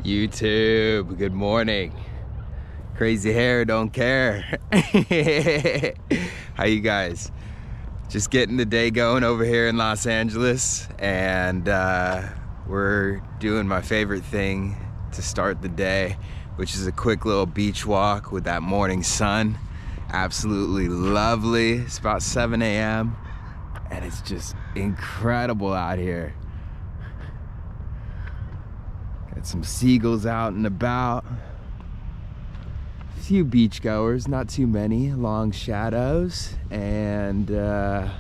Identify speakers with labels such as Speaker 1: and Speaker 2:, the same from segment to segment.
Speaker 1: YouTube, good morning. Crazy hair, don't care. How you guys? Just getting the day going over here in Los Angeles, and we're doing my favorite thing to start the day, which is a quick little beach walk with that morning sun. Absolutely lovely. It's about 7 a.m. and it's just incredible out here. Got some seagulls out and about. A few beachgoers, not too many, long shadows, and yeah,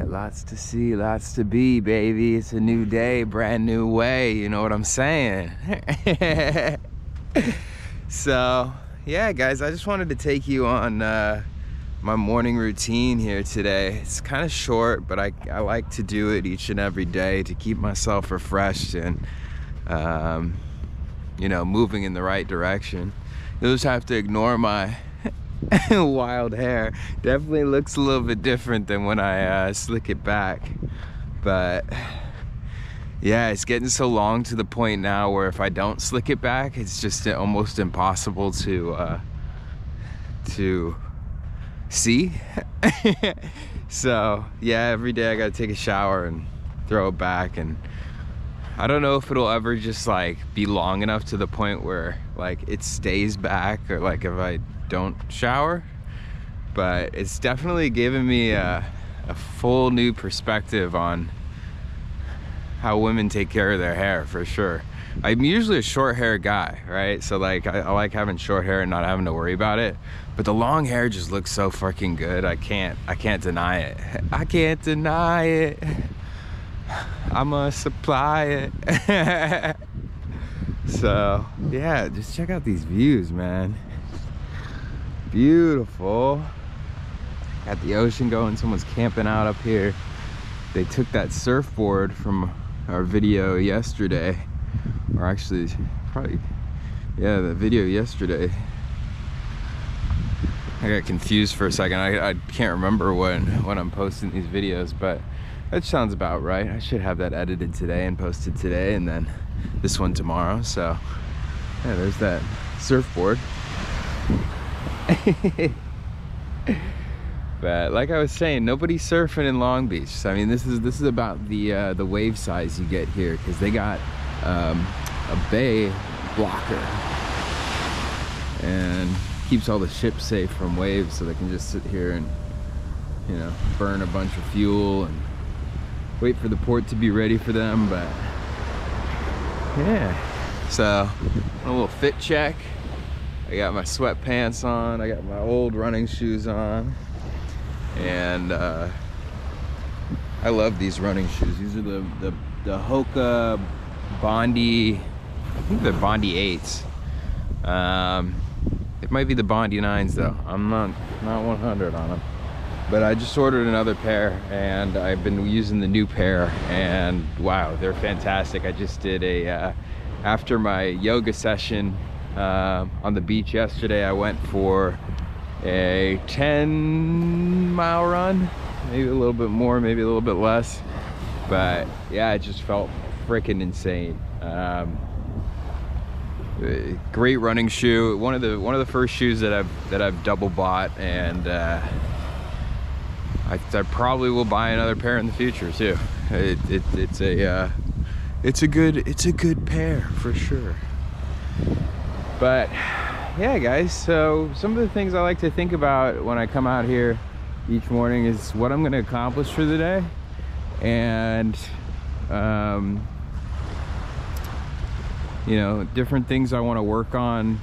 Speaker 1: lots to see, lots to be, baby. It's a new day, brand new way, you know what I'm saying? So yeah, guys, I just wanted to take you on my morning routine here today. It's kind of short, but I like to do it each and every day to keep myself refreshed and you know, moving in the right direction. You'll just have to ignore my wild hair. Definitely looks a little bit different than when I slick it back, but yeah, it's getting so long to the point now where if I don't slick it back, it's just almost impossible to see. So yeah, every day I gotta take a shower and throw it back, and I don't know if it'll ever just like be long enough to the point where like it stays back, or like if I don't shower, but it's definitely given me a full new perspective on how women take care of their hair, for sure. I'm usually a short hair guy, right? So like I like having short hair and not having to worry about it, but the long hair just looks so freaking good. I can't deny it. I can't deny it. I'ma supply it. So yeah, just check out these views, man. Beautiful. Got the ocean going. Someone's camping out up here. They took that surfboard from our video yesterday, or actually probably, yeah, the video yesterday. I got confused for a second. I can't remember when I'm posting these videos, but that sounds about right. I should have that edited today and posted today, and then this one tomorrow. So yeah, there's that surfboard. But like I was saying, nobody's surfing in Long Beach. So, I mean, this is about the wave size you get here, because they got a bay blocker and keeps all the ships safe from waves, so they can just sit here and, you know, burn a bunch of fuel and wait for the port to be ready for them. But yeah, so a little fit check. I got my sweatpants on, I got my old running shoes on, and I love these running shoes. These are the Hoka Bondi, I think they're Bondi 8s. It might be the Bondi 9s though. I'm not 100 on them. But I just ordered another pair, and I've been using the new pair, and wow, they're fantastic. I just did a, after my yoga session on the beach yesterday, I went for a 10-mile run, maybe a little bit more, maybe a little bit less, but yeah, it just felt freaking insane. Great running shoe, one of the first shoes that I've double bought, and I probably will buy another pair in the future too. It's a good pair for sure. But yeah, guys, so some of the things I like to think about when I come out here each morning is what I'm going to accomplish for the day, and you know, different things I want to work on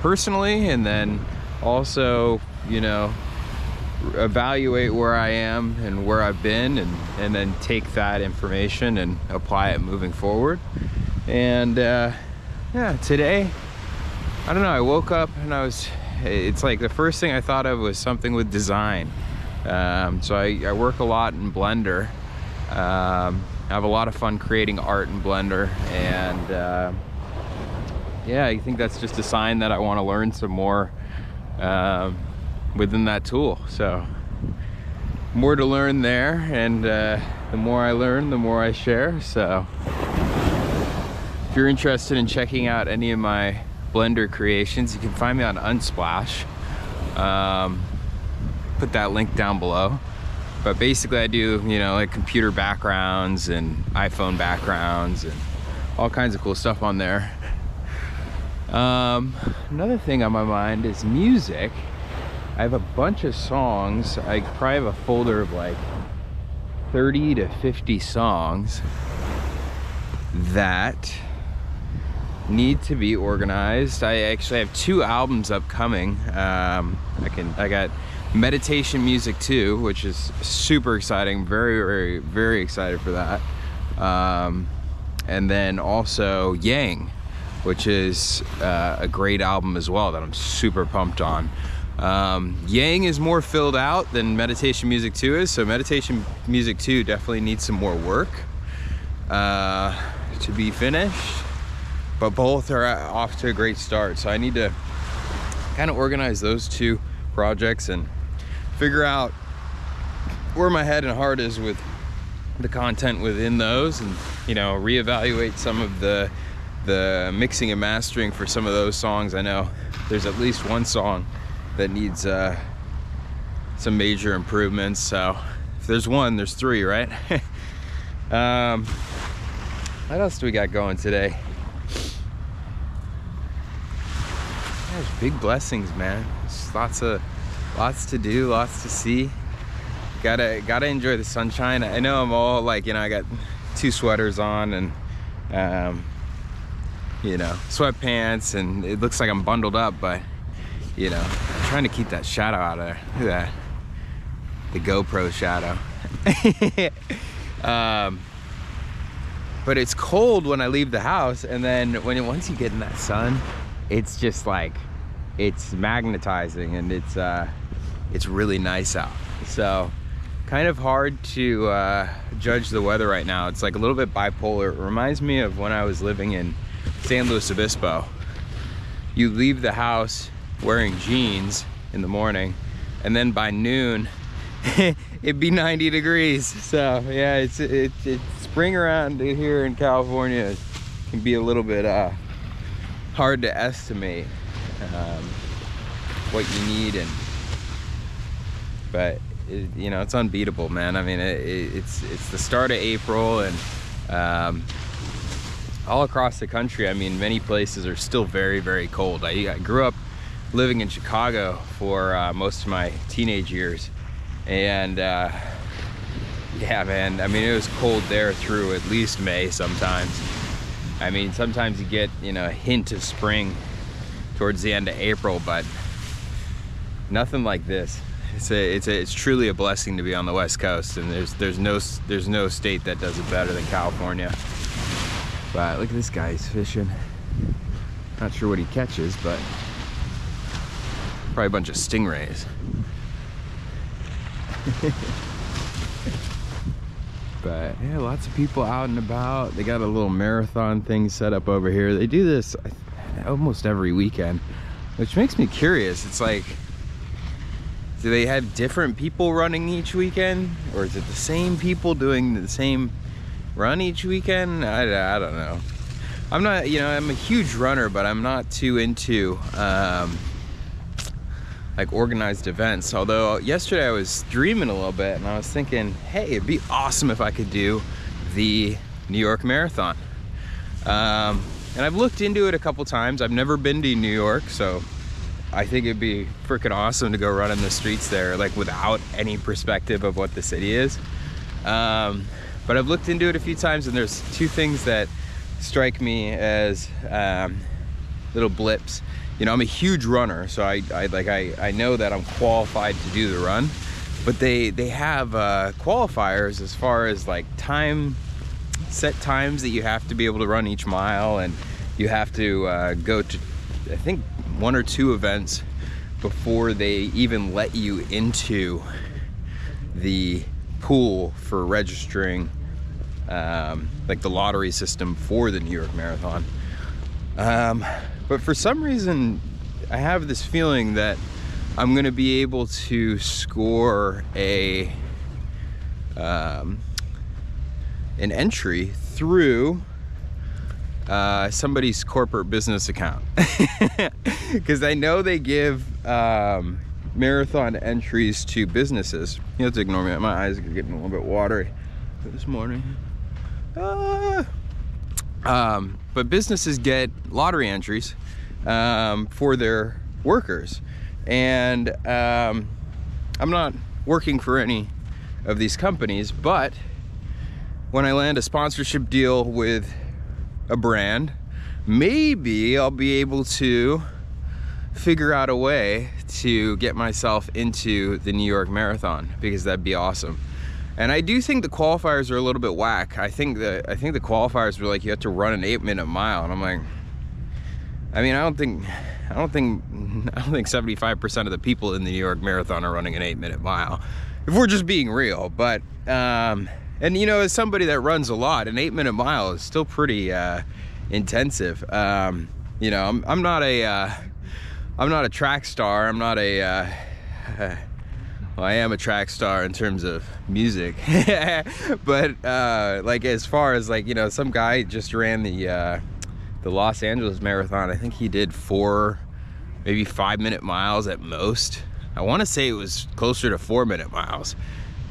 Speaker 1: personally, and then also, you know, evaluate where I am and where I've been, and then take that information and apply it moving forward. And yeah, today, I don't know, I woke up and it's like the first thing I thought of was something with design. So I work a lot in Blender. I have a lot of fun creating art in Blender, and yeah, I think that's just a sign that I want to learn some more within that tool. So more to learn there, and the more I learn, the more I share. So If you're interested in checking out any of my Blender creations, you can find me on Unsplash. Put that link down below. But basically I do, you know, like computer backgrounds and iPhone backgrounds and all kinds of cool stuff on there. Another thing on my mind is music. I have a bunch of songs. I probably have a folder of like 30 to 50 songs that need to be organized. I actually have 2 albums upcoming. I got meditation music too, which is super exciting. Very excited for that. And then also Yang, which is a great album as well that I'm super pumped on. Yang is more filled out than Meditation Music 2 is, so Meditation Music 2 definitely needs some more work to be finished, but both are off to a great start. So I need to kind of organize those 2 projects and figure out where my head and heart is with the content within those, and you know, reevaluate some of the mixing and mastering for some of those songs. I know there's at least one song that needs some major improvements, so if there's one, there's 3, right? What else do we got going today? There's big blessings, man. There's lots to do, lots to see. Gotta enjoy the sunshine. I know I'm all like, you know, I got 2 sweaters on and you know, sweatpants, and it looks like I'm bundled up, but you know, I'm trying to keep that shadow out of there. Look at that, the GoPro shadow. But it's cold when I leave the house, and then once you get in that sun, it's just like, it's magnetizing, and it's really nice out. So kind of hard to judge the weather right now. It's like a little bit bipolar. It reminds me of when I was living in San Luis Obispo. You leave the house wearing jeans in the morning, and then by noon it'd be 90 degrees. So yeah, it's spring around here in California. It can be a little bit hard to estimate what you need, but you know, it's unbeatable, man. I mean, it's the start of April, and all across the country, I mean, many places are still very cold. I grew up living in Chicago for most of my teenage years, and yeah, man, I mean, it was cold there through at least May sometimes. I mean, sometimes you get, you know, a hint of spring towards the end of April, but nothing like this. It's truly a blessing to be on the West Coast, and there's no state that does it better than California. But look at this guy, he's fishing. Not sure what he catches, but probably a bunch of stingrays. But yeah, lots of people out and about. They got a little marathon thing set up over here. They do this almost every weekend, which makes me curious. It's like, do they have different people running each weekend, or is it the same people doing the same run each weekend? I don't know. I'm not, you know, I'm a huge runner, but I'm not too into like organized events. Although yesterday I was dreaming a little bit, and I was thinking, hey, it'd be awesome if I could do the New York Marathon. And I've looked into it a couple times. I've never been to New York, so I think it'd be freaking awesome to go run in the streets there, like without any perspective of what the city is. But I've looked into it a few times, and there's 2 things that strike me as little blips. You know, I'm a huge runner, so I know that I'm qualified to do the run, but they have qualifiers as far as like set times that you have to be able to run each mile, and you have to go to, I think, 1 or 2 events before they even let you into the pool for registering, like the lottery system for the New York Marathon. But for some reason, I have this feeling that I'm gonna be able to score an entry through somebody's corporate business account. Because I know they give marathon entries to businesses. You have to ignore me, my eyes are getting a little bit watery this morning. But businesses get lottery entries for their workers. And I'm not working for any of these companies, but when I land a sponsorship deal with a brand, maybe I'll be able to figure out a way to get myself into the New York Marathon, because that'd be awesome. And I do think the qualifiers are a little bit whack. I think the qualifiers were like, you have to run an 8-minute mile, and I'm like, I mean, I don't think 75% of the people in the New York Marathon are running an 8-minute mile, if we're just being real. But and you know, as somebody that runs a lot, an 8-minute mile is still pretty intensive. You know, I'm not a track star. I'm not a well, I am a track star in terms of music. But like, as far as, like, you know, some guy just ran the Los Angeles Marathon. I think he did 4, maybe 5-minute miles at most. I want to say it was closer to 4-minute miles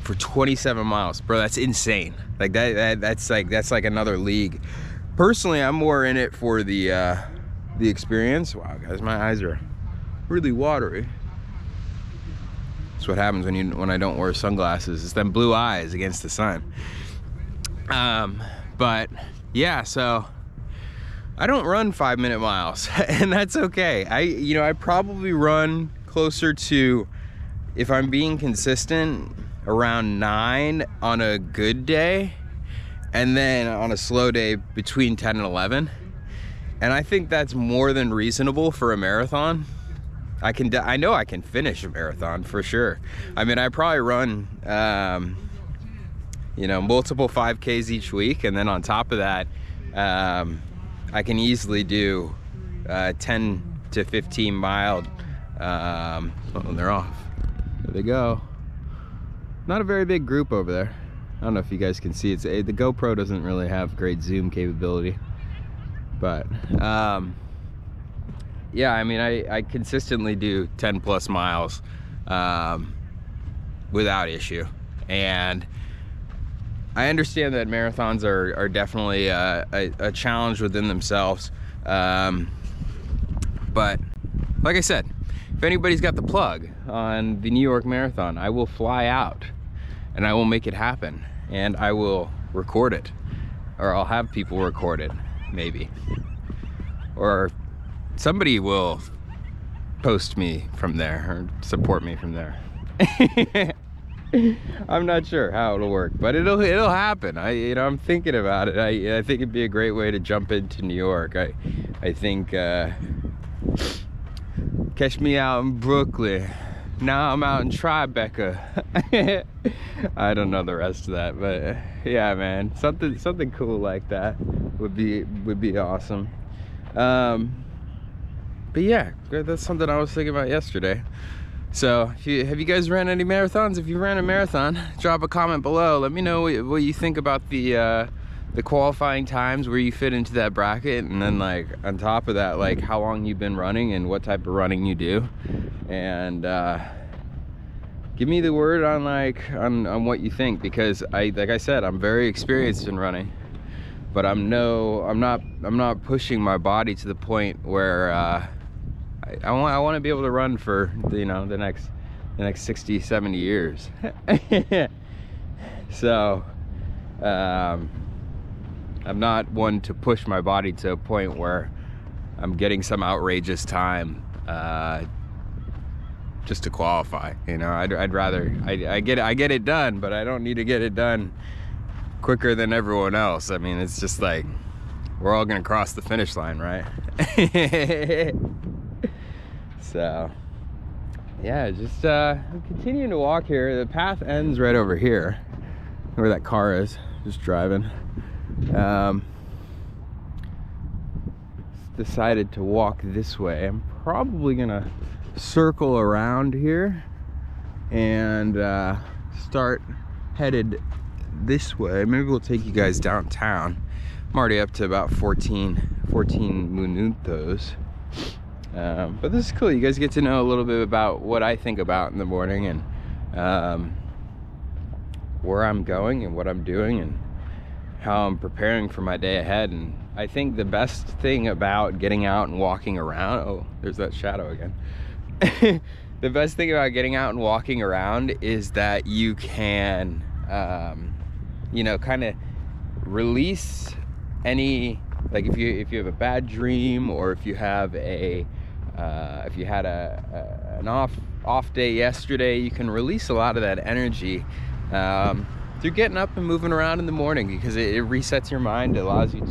Speaker 1: for 27 miles. Bro, that's insane. Like that's like another league. Personally, I'm more in it for the experience. Wow, guys, my eyes are really watery. That's what happens when I don't wear sunglasses. It's them blue eyes against the sun. But yeah, so I don't run 5-minute miles, and that's okay. I probably run closer to, if I'm being consistent, around 9 on a good day, and then on a slow day between 10 and 11. And I think that's more than reasonable for a marathon. I know I can finish a marathon for sure. I mean, I probably run, you know, multiple 5Ks each week, and then on top of that, I can easily do 10 to 15 mile. Oh, they're off. There they go. Not a very big group over there. I don't know if you guys can see. The GoPro doesn't really have great zoom capability, but yeah, I mean, I consistently do 10 plus miles without issue. And I understand that marathons are definitely a challenge within themselves. But like I said, if anybody's got the plug on the New York Marathon, I will fly out and I will make it happen, and I will record it, or I'll have people record it, maybe. Or somebody will post me from there or support me from there. I'm not sure how it'll work, but it'll happen. I'm thinking about it. I think it'd be a great way to jump into New York. I think catch me out in Brooklyn. Now I'm out in Tribeca. I don't know the rest of that, but yeah, man, something cool like that would be awesome. But yeah, that's something I was thinking about yesterday. So have you guys ran any marathons? If you ran a marathon, drop a comment below. Let me know what you think about the qualifying times, where you fit into that bracket, and then, like, on top of that, like, how long you've been running and what type of running you do. And give me the word on on what you think, because like I said, I'm very experienced in running, but I'm not pushing my body to the point where I want to be able to run for, you know, the next 60, 70 years. So I'm not one to push my body to a point where I'm getting some outrageous time just to qualify. You know, I'd rather I get it done, but I don't need to get it done quicker than everyone else. I mean, it's just like, we're all gonna cross the finish line, right? So yeah, just I'm continuing to walk here. The path ends right over here where that car is, just driving. Decided to walk this way. I'm probably gonna circle around here and start headed this way. Maybe we'll take you guys downtown, I'm already up to about 14 minutos. But this is cool. You guys get to know a little bit about what I think about in the morning, and where I'm going and what I'm doing and how I'm preparing for my day ahead. And I think the best thing about getting out and walking around, oh, there's that shadow again. The best thing about getting out and walking around is that you can, you know, kind of release any, like if you have a bad dream, or if you have a if you had an off day yesterday, you can release a lot of that energy through getting up and moving around in the morning, because it resets your mind. It allows you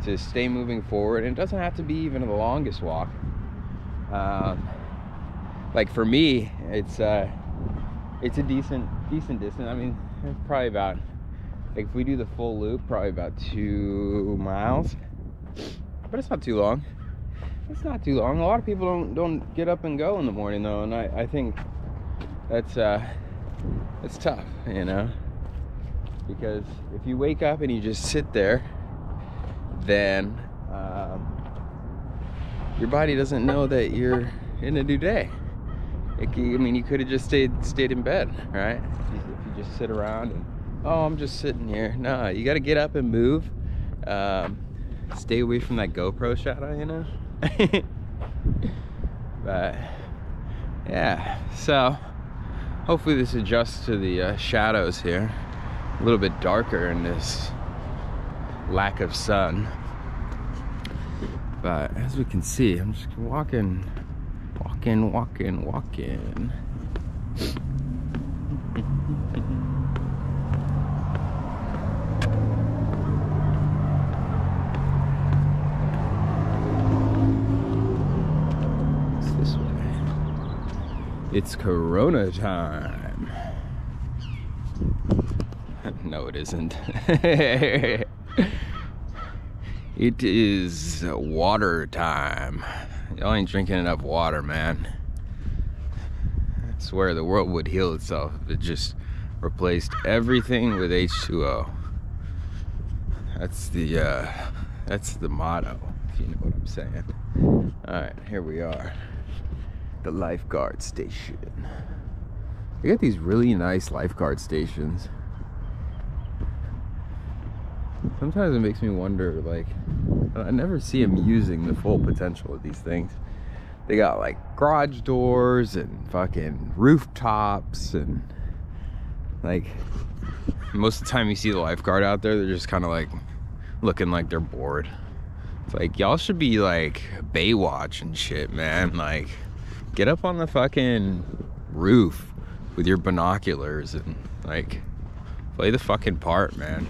Speaker 1: to stay moving forward, and it doesn't have to be even the longest walk. Like for me, it's a decent distance. I mean, it's probably about, like if we do the full loop, probably about 2 miles, but it's not too long. It's not too long. A lot of people don't get up and go in the morning though, and I think that's it's tough, you know, because if you wake up and you just sit there, then your body doesn't know that you're in a new day. I mean, you could have just stayed in bed, right? If you just sit around and, oh, I'm just sitting here. No, you got to get up and move. Stay away from that GoPro shadow, you know. But yeah, so hopefully this adjusts to the shadows here. A little bit darker in this lack of sun. But as we can see, I'm just walking. It's this way. It's Corona time. No, it isn't. It is water time. Y'all ain't drinking enough water, man. I swear the world would heal itself if it just replaced everything with H2O. That's the motto, if you know what I'm saying. Alright, here we are. The lifeguard station. They got these really nice lifeguard stations. Sometimes it makes me wonder, like, I never see them using the full potential of these things. They got like garage doors and fucking rooftops, and like most of the time you see the lifeguard out there, they're just kind of like looking like they're bored. It's like, y'all should be like Baywatch and shit, man. Like, get up on the fucking roof with your binoculars and like play the fucking part, man.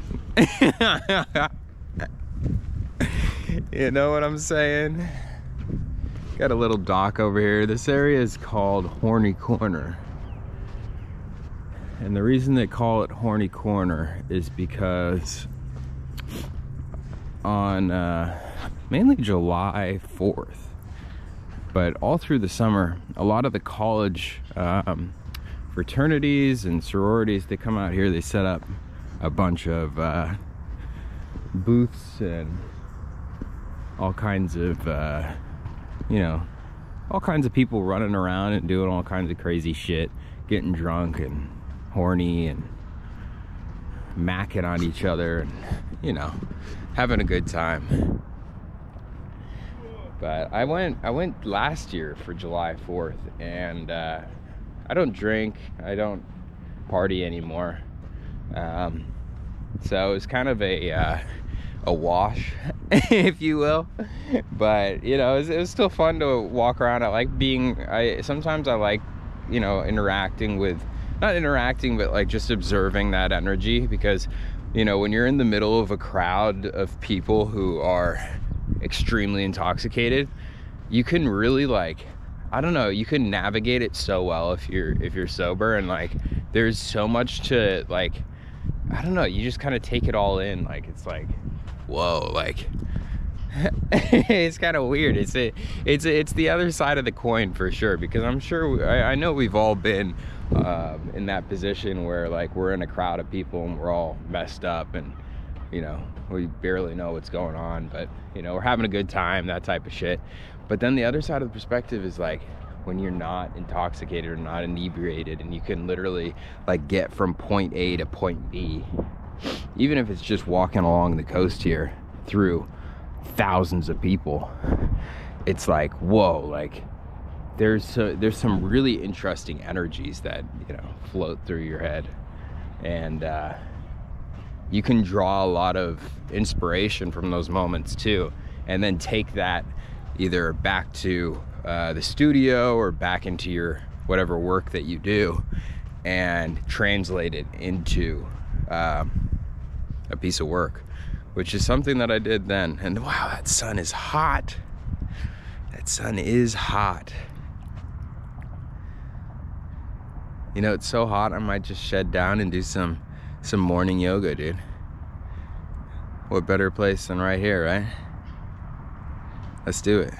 Speaker 1: You know what I'm saying? Got a little dock over here. This area is called Horny Corner. And the reason they call it Horny Corner is because on mainly July 4th, but all through the summer, a lot of the college fraternities and sororities, they come out here, they set up a bunch of booths and all kinds of you know, all kinds of people running around and doing all kinds of crazy shit, getting drunk and horny and macking on each other and, you know, having a good time. But I went last year for July 4th, and I don't drink, I don't party anymore, so it was kind of a wash, if you will. But you know, it was still fun to walk around. I like being, sometimes I like, you know, interacting with, not interacting, but like just observing that energy, because you know, when you're in the middle of a crowd of people who are extremely intoxicated, you can really, like, I don't know, you can navigate it so well if you're sober, and like there's so much to, like, I don't know, you just kind of take it all in. Like, it's like, whoa, like it's kind of weird. It's the other side of the coin for sure, because I'm sure I know we've all been in that position where like we're in a crowd of people and we're all messed up, and you know, we barely know what's going on, but, you know, we're having a good time, that type of shit. But then the other side of the perspective is like, when you're not intoxicated or not inebriated, and you can literally like get from point A to point B, even if it's just walking along the coast here through thousands of people, it's like, whoa, like there's some really interesting energies that, you know, float through your head, and you can draw a lot of inspiration from those moments too, and then take that either back to the studio or back into your whatever work that you do, and translate it into a piece of work, which is something that I did then. And wow, that sun is hot. That sun is hot. You know, it's so hot I might just shed down and do some morning yoga, dude. What better place than right here, right? Let's do it.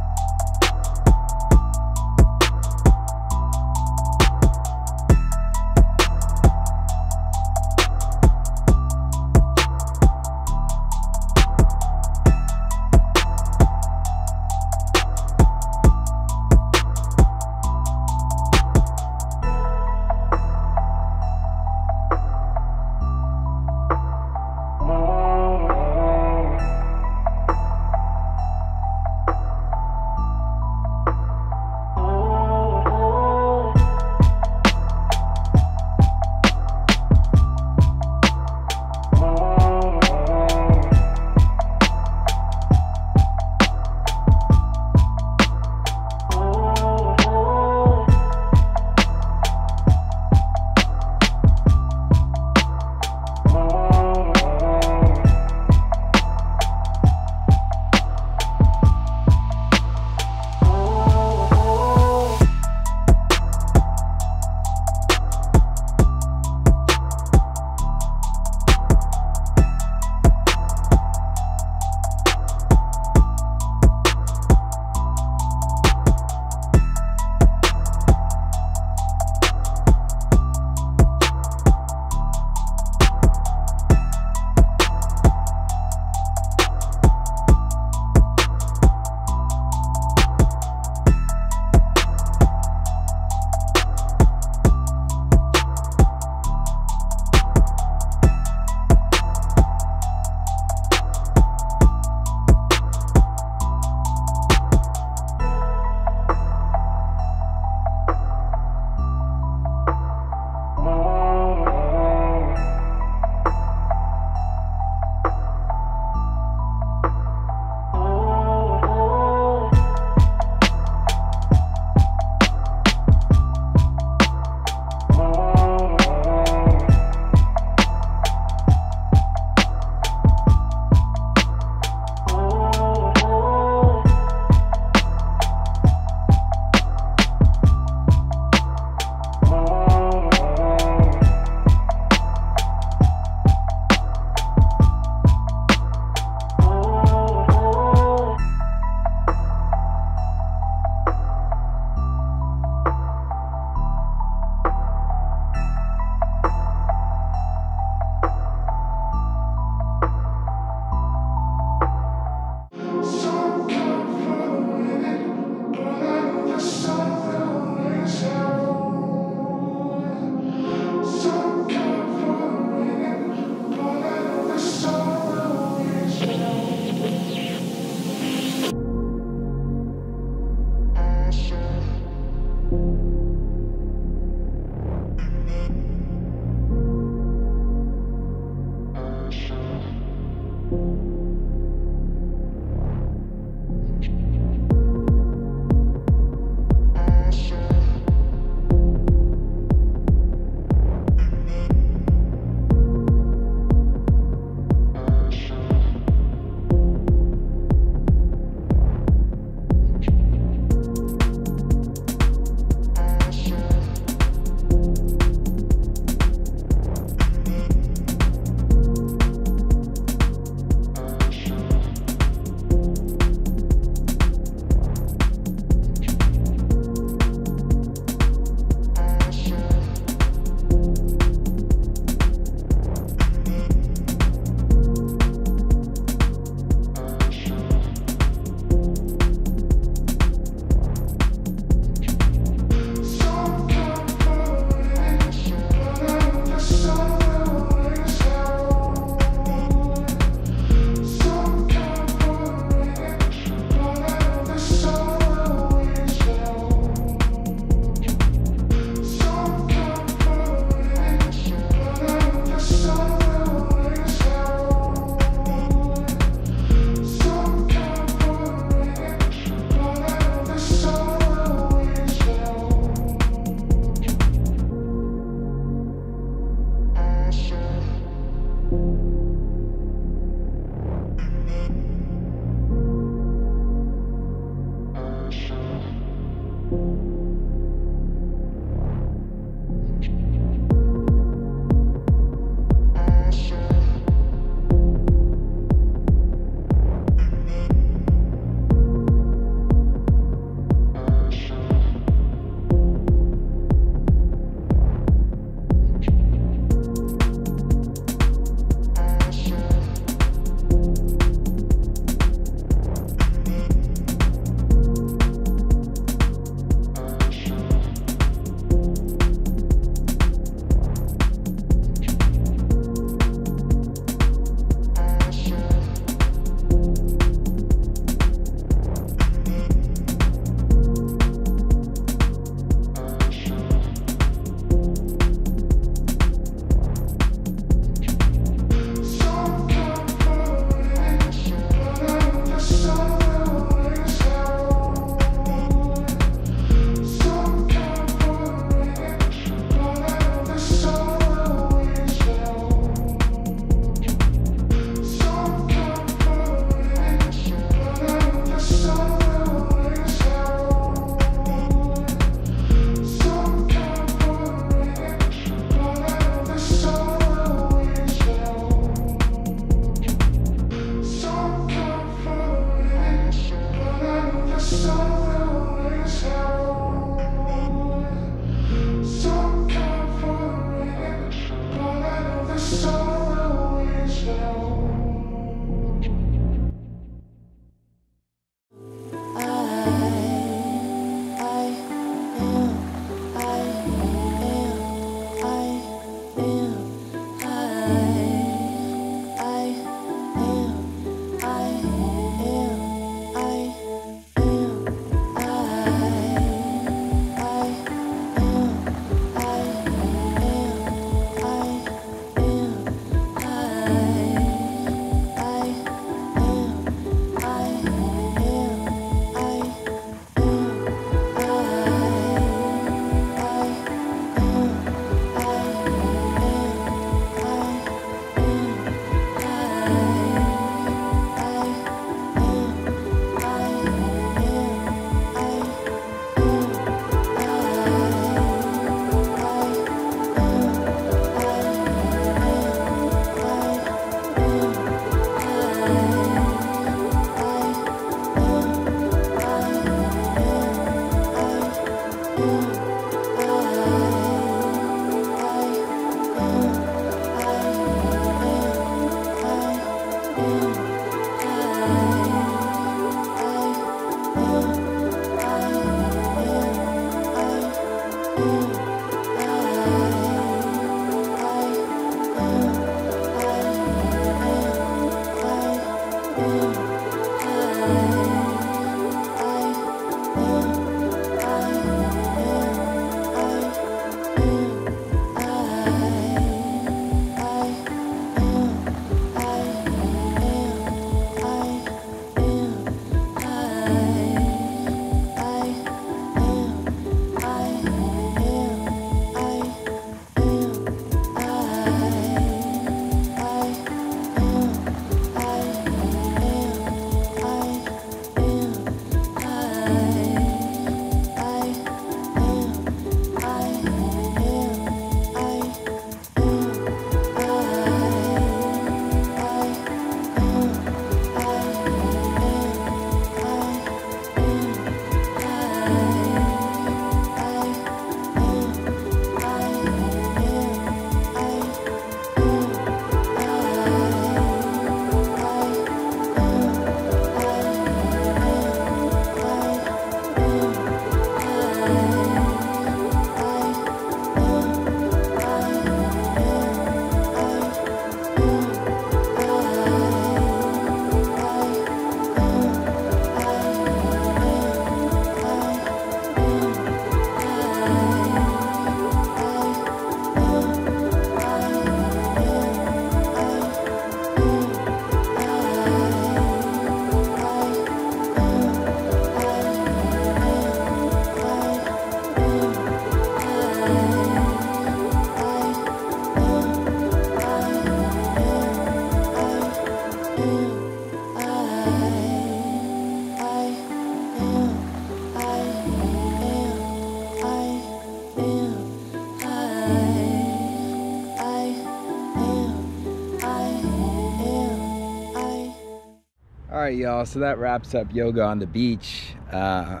Speaker 1: All right, y'all, so that wraps up yoga on the beach. I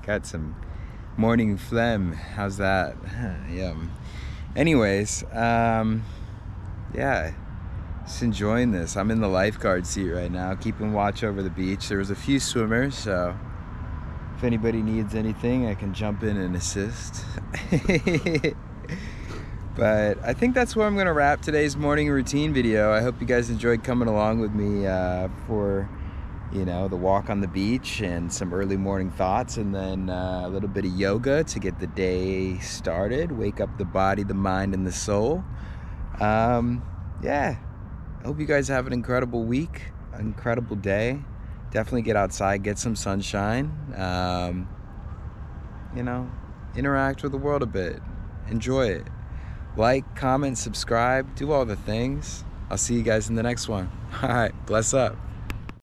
Speaker 1: got some morning phlegm. How's that? Yum. Anyways, yeah, just enjoying this. I'm in the lifeguard seat right now, keeping watch over the beach. There was a few swimmers, so if anybody needs anything, I can jump in and assist. But I think that's where I'm gonna wrap today's morning routine video. I hope you guys enjoyed coming along with me for, you know, the walk on the beach and some early morning thoughts, and then a little bit of yoga to get the day started, wake up the body, the mind, and the soul. Yeah, I hope you guys have an incredible week, an incredible day. Definitely get outside, get some sunshine, you know, interact with the world a bit, enjoy it. Like, comment, subscribe, do all the things. I'll see you guys in the next one. All right, bless up.